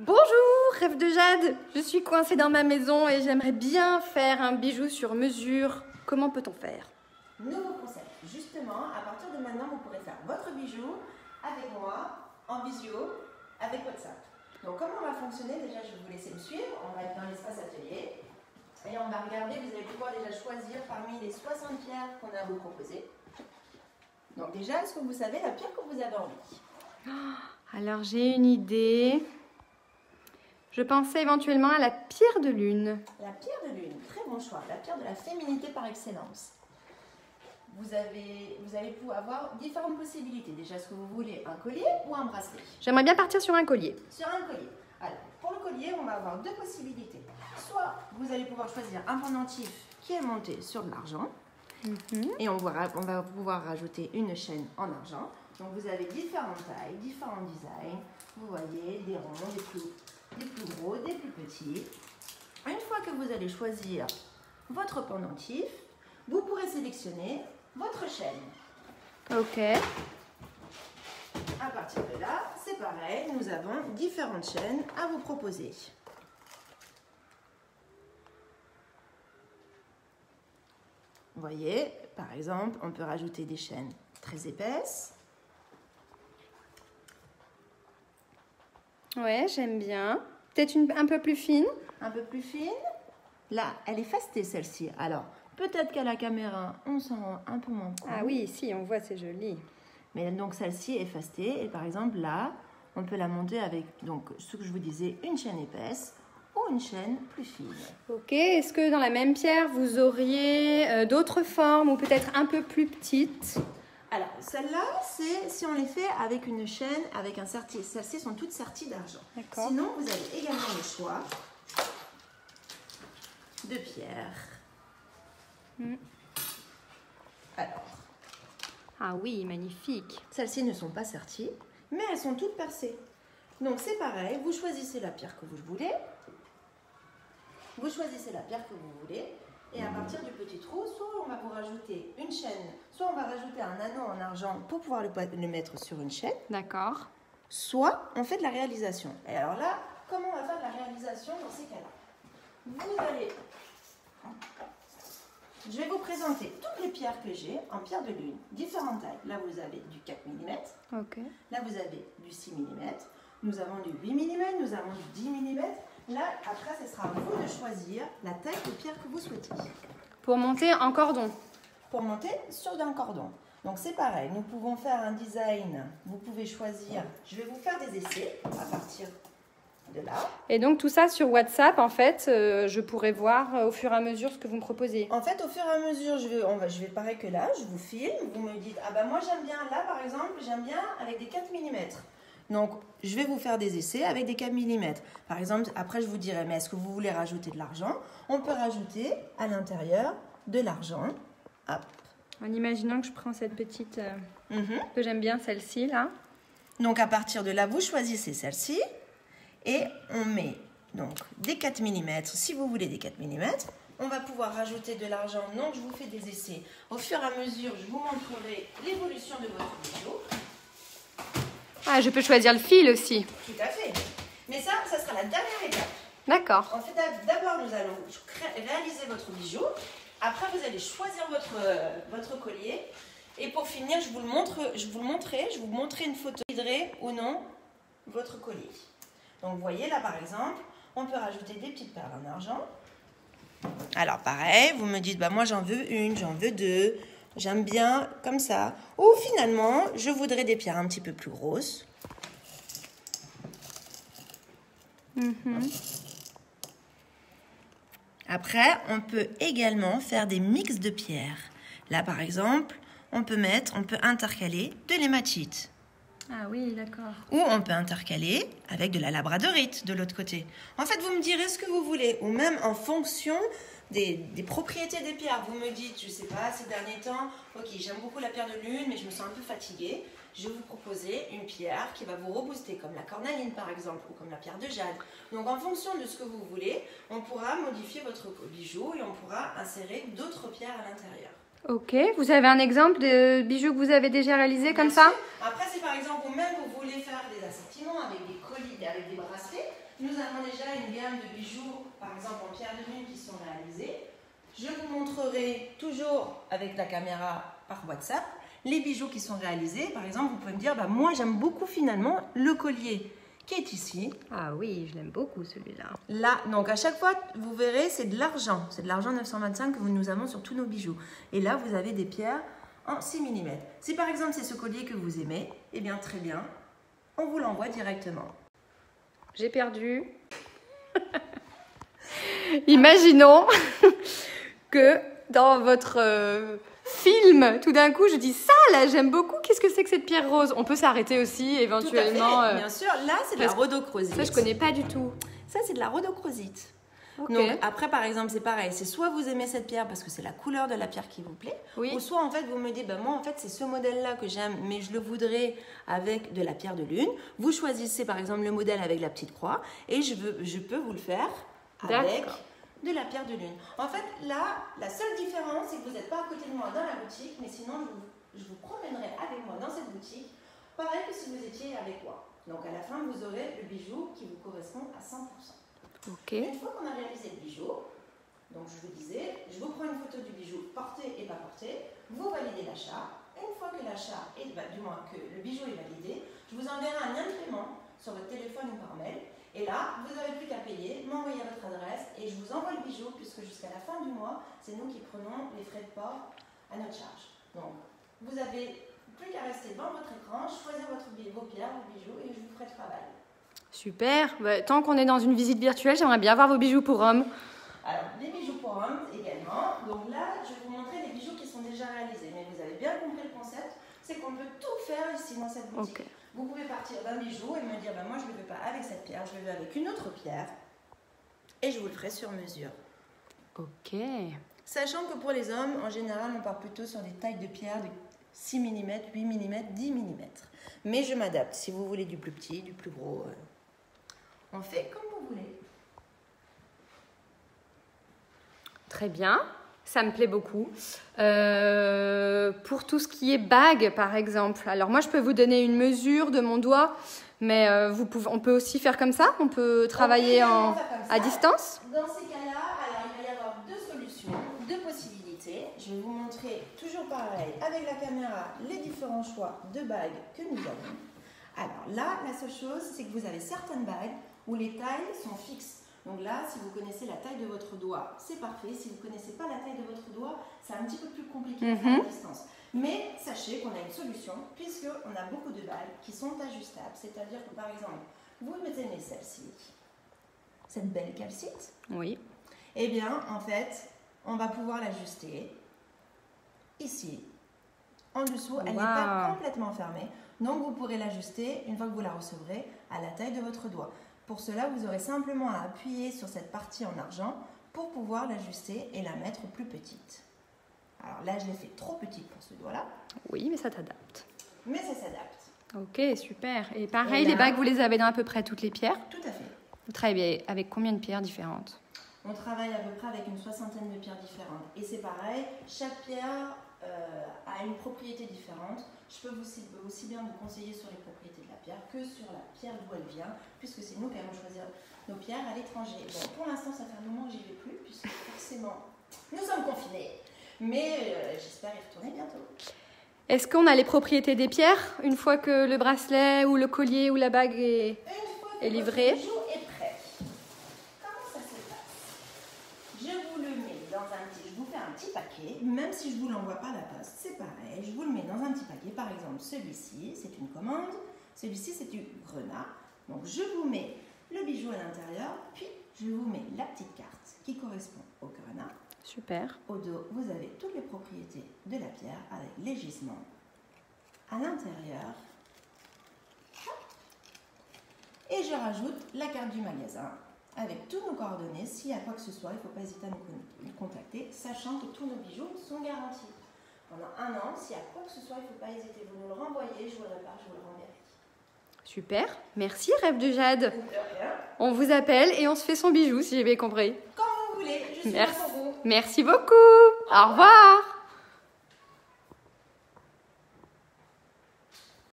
Bonjour, rêve de Jade. Je suis coincée dans ma maison et j'aimerais bien faire un bijou sur mesure. Comment peut-on faire? Nouveau concept. Justement, à partir de maintenant, vous pourrez faire votre bijou avec moi, en visio, avec WhatsApp. Donc, comment on va fonctionner? Déjà, je vais vous laisser me suivre. On va être dans l'espace atelier. Et on va regarder, vous allez pouvoir déjà choisir parmi les 60 pierres qu'on a à vous proposer. Donc déjà, est-ce que vous savez la pierre que vous avez envie? Alors, j'ai une idée. Je pensais éventuellement à la pierre de lune. La pierre de lune, très bon choix. La pierre de la féminité par excellence. Vous allez pouvoir avoir différentes possibilités. Déjà, est-ce que vous voulez un collier ou un bracelet? J'aimerais bien partir sur un collier. Sur un collier. Alors, pour le collier, on va avoir deux possibilités. Soit vous allez pouvoir choisir un pendentif qui est monté sur de l'argent. Et on va pouvoir rajouter une chaîne en argent. Donc, vous avez différentes tailles, différents designs. Vous voyez, des ronds, des plus gros, des plus petits. Une fois que vous allez choisir votre pendentif, vous pourrez sélectionner votre chaîne. Ok. À partir de là, c'est pareil, nous avons différentes chaînes à vous proposer. Vous voyez, par exemple, on peut rajouter des chaînes très épaisses. Ouais, j'aime bien. Peut-être un peu plus fine. Un peu plus fine. Là, elle est fastée celle-ci. Alors, peut-être qu'à la caméra, on s'en rend un peu moins compte. Ah oui, si, on voit, c'est joli. Mais donc, celle-ci est fastée. Et par exemple, là, on peut la monter avec, donc, ce que je vous disais, une chaîne épaisse ou une chaîne plus fine. Ok, est-ce que dans la même pierre, vous auriez d'autres formes ou peut-être un peu plus petites? Alors, celle-là, c'est si on les fait avec une chaîne, avec un serti. Celles-ci sont toutes serties d'argent. Sinon, vous avez également le choix de pierres. Alors. Ah oui, magnifique. Celles-ci ne sont pas serties, mais elles sont toutes percées. Donc, c'est pareil, vous choisissez la pierre que vous voulez. Vous choisissez la pierre que vous voulez. Et à partir du petit trou, soit on va vous rajouter une chaîne, soit on va rajouter un anneau en argent pour pouvoir le mettre sur une chaîne. D'accord. Soit on fait de la réalisation. Et alors là, comment on va faire de la réalisation dans ces cas-là? Vous allez... Je vais vous présenter toutes les pierres que j'ai en pierre de lune, différentes tailles. Là, vous avez du 4 mm. Ok. Là, vous avez du 6 mm. Nous avons du 8 mm, nous avons du 10 mm. Là, après, ce sera à vous de choisir la taille de pierre que vous souhaitez. Pour monter en cordon. Pour monter sur un cordon. Donc, c'est pareil. Nous pouvons faire un design. Vous pouvez choisir. Je vais vous faire des essais à partir de là. Et donc, tout ça sur WhatsApp, en fait, je pourrais voir au fur et à mesure ce que vous me proposez. En fait, au fur et à mesure, je vais pareil que là, je vous filme. Vous me dites, ah ben moi, j'aime bien, là, par exemple, j'aime bien avec des 4 mm. Donc, je vais vous faire des essais avec des 4 mm. Par exemple, après, je vous dirai, mais est-ce que vous voulez rajouter de l'argent? On peut rajouter à l'intérieur de l'argent. Hop. En imaginant que je prends cette petite, que j'aime bien, celle-ci, là. Donc, à partir de là, vous choisissez celle-ci. Et on met donc des 4 mm. Si vous voulez des 4 mm, on va pouvoir rajouter de l'argent. Donc, je vous fais des essais. Au fur et à mesure, je vous montrerai l'évolution de votre bijou. Ah, je peux choisir le fil aussi. Tout à fait. Mais ça sera la dernière étape. D'accord. En fait, d'abord, nous allons réaliser votre bijou. Après, vous allez choisir votre collier. Et pour finir, je vous montrerai une photo qui guiderait ou non votre collier. Donc, vous voyez, là, par exemple, on peut rajouter des petites perles en argent. Alors, pareil, vous me dites, bah, moi, j'en veux une, j'en veux deux. J'aime bien comme ça. Ou finalement, je voudrais des pierres un petit peu plus grosses. Après, on peut également faire des mix de pierres. Là, par exemple, on peut intercaler de l'hématite. Ah oui, d'accord. Ou on peut intercaler avec de la labradorite de l'autre côté. En fait, vous me direz ce que vous voulez. Ou même en fonction des propriétés des pierres. Vous me dites, je ne sais pas, ces derniers temps, ok, j'aime beaucoup la pierre de lune, mais je me sens un peu fatiguée. Je vais vous proposer une pierre qui va vous rebooster, comme la cornaline par exemple, ou comme la pierre de jade. Donc en fonction de ce que vous voulez, on pourra modifier votre bijou et on pourra insérer d'autres pierres à l'intérieur. Ok, vous avez un exemple de bijoux que vous avez déjà réalisé comme ça? Après, c'est par exemple, ou même vous voulez faire des assortiments avec des colliers, avec des bracelets, nous avons déjà une gamme de bijoux, par exemple en pierre de lune, qui sont réalisés. Je vous montrerai toujours avec la caméra par WhatsApp les bijoux qui sont réalisés. Par exemple, vous pouvez me dire, bah, moi j'aime beaucoup finalement le collier qui est ici. Ah oui, je l'aime beaucoup celui-là. Là, donc à chaque fois, vous verrez, c'est de l'argent. C'est de l'argent 925 que nous avons sur tous nos bijoux. Et là, vous avez des pierres en 6 mm. Si par exemple c'est ce collier que vous aimez, eh bien très bien, on vous l'envoie directement. J'ai perdu. Imaginons que dans votre film, tout d'un coup, je dis ça, là, j'aime beaucoup. Qu'est-ce que c'est que cette pierre rose? On peut s'arrêter aussi, éventuellement. Tout à fait, bien sûr. Là, c'est de la rhodochrosite. Ça, je connais pas du tout. Ça, c'est de la rhodochrosite. Okay. Donc, après, par exemple, c'est pareil. C'est soit vous aimez cette pierre parce que c'est la couleur de la pierre qui vous plaît, oui. Ou soit, en fait, vous me dites, bah, moi, en fait, c'est ce modèle-là que j'aime, mais je le voudrais avec de la pierre de lune. Vous choisissez, par exemple, le modèle avec la petite croix et je peux vous le faire avec de la pierre de lune. En fait, là, la seule différence, c'est que vous n'êtes pas à côté de moi dans la boutique, mais sinon, je vous promènerai avec moi dans cette boutique, pareil que si vous étiez avec moi. Donc, à la fin, vous aurez le bijou qui vous correspond à 100%. Okay. Une fois qu'on a réalisé le bijou, donc je vous disais, je vous prends une photo du bijou porté et pas porté, vous validez l'achat. Une fois que l'achat est, du moins que le bijou est validé, je vous enverrai un lien de paiement sur votre téléphone ou par mail. Et là, vous n'avez plus qu'à payer, m'envoyer votre adresse et je vous envoie le bijou puisque jusqu'à la fin du mois, c'est nous qui prenons les frais de port à notre charge. Donc, vous n'avez plus qu'à rester devant votre écran, choisir vos pierres, vos bijoux et je vous ferai le travail. Super. Bah, tant qu'on est dans une visite virtuelle, j'aimerais bien voir vos bijoux pour hommes. Alors, les bijoux pour hommes également. Donc là, je vais vous montrer les bijoux qui sont déjà réalisés. Mais vous avez bien compris le concept, c'est qu'on peut tout faire ici dans cette boutique. Okay. Vous pouvez partir d'un bijou et me dire, bah, moi je ne le veux pas avec cette pierre, je le veux avec une autre pierre. Et je vous le ferai sur mesure. Ok. Sachant que pour les hommes, en général, on part plutôt sur des tailles de pierre de 6 mm, 8 mm, 10 mm. Mais je m'adapte. Si vous voulez du plus petit, du plus gros, on fait comme vous voulez. Très bien. Ça me plaît beaucoup. Pour tout ce qui est bague, par exemple. Alors moi, je peux vous donner une mesure de mon doigt, mais on peut aussi faire comme ça. On peut travailler à distance. Dans ces cas-là, alors il va y avoir deux solutions, deux possibilités. Je vais vous montrer toujours pareil avec la caméra les différents choix de bagues que nous avons. Alors là, la seule chose, c'est que vous avez certaines bagues où les tailles sont fixes. Donc là, si vous connaissez la taille de votre doigt, c'est parfait. Si vous ne connaissez pas la taille de votre doigt, c'est un petit peu plus compliqué à faire à distance. Mais sachez qu'on a une solution, puisqu'on a beaucoup de bagues qui sont ajustables. C'est-à-dire que par exemple, vous aimez celle-ci, cette belle calcite. Oui. Eh bien, en fait, on va pouvoir l'ajuster ici. En dessous, elle n'est pas complètement fermée. Donc, vous pourrez l'ajuster, une fois que vous la recevrez, à la taille de votre doigt. Pour cela, vous aurez simplement à appuyer sur cette partie en argent pour pouvoir l'ajuster et la mettre plus petite. Alors là, je l'ai fait trop petite pour ce doigt-là. Oui, mais ça t'adapte. Mais ça s'adapte. Ok, super. Et pareil, les bagues, vous les avez dans à peu près toutes les pierres? Tout à fait. Vous travaillez avec combien de pierres différentes? On travaille à peu près avec une 60aine de pierres différentes. Et c'est pareil, chaque pierre a une propriété différente. Je peux aussi bien vous conseiller sur les propriétés de la pierre que sur la pierre d'où elle vient, puisque c'est nous qui allons choisir nos pierres à l'étranger. Bon, pour l'instant, ça fait un moment que j'y vais plus, puisque forcément, nous sommes confinés. Mais j'espère y retourner bientôt. Est-ce qu'on a les propriétés des pierres une fois que le bracelet ou le collier ou la bague est livré? Le bijou est prêt. Comment ça se passe? Je vous le mets dans un petit... Je vous fais un petit paquet, même si je ne vous l'envoie pas à la poste, c'est pareil. Je vous le mets dans un petit paquet. Par exemple, celui-ci, c'est une commande. Celui-ci, c'est du grenat. Donc, je vous mets le bijou à l'intérieur, puis je vous mets la petite carte qui correspond au grenat. Super. Au dos, vous avez toutes les propriétés de la pierre avec les gisements. À l'intérieur, et je rajoute la carte du magasin avec tous nos coordonnées. S'il y a quoi que ce soit, il ne faut pas hésiter à nous contacter, sachant que tous nos bijoux sont garantis. Pendant un an, s'il y a quoi que ce soit, il ne faut pas hésiter. Vous nous le renvoyez, je vous le répare, je vous le renverrai. Super. Merci, Rêve de Jade. De rien. On vous appelle et on se fait son bijou, si j'ai bien compris. Quand vous voulez, je suis là pour vous. Merci beaucoup. Au revoir.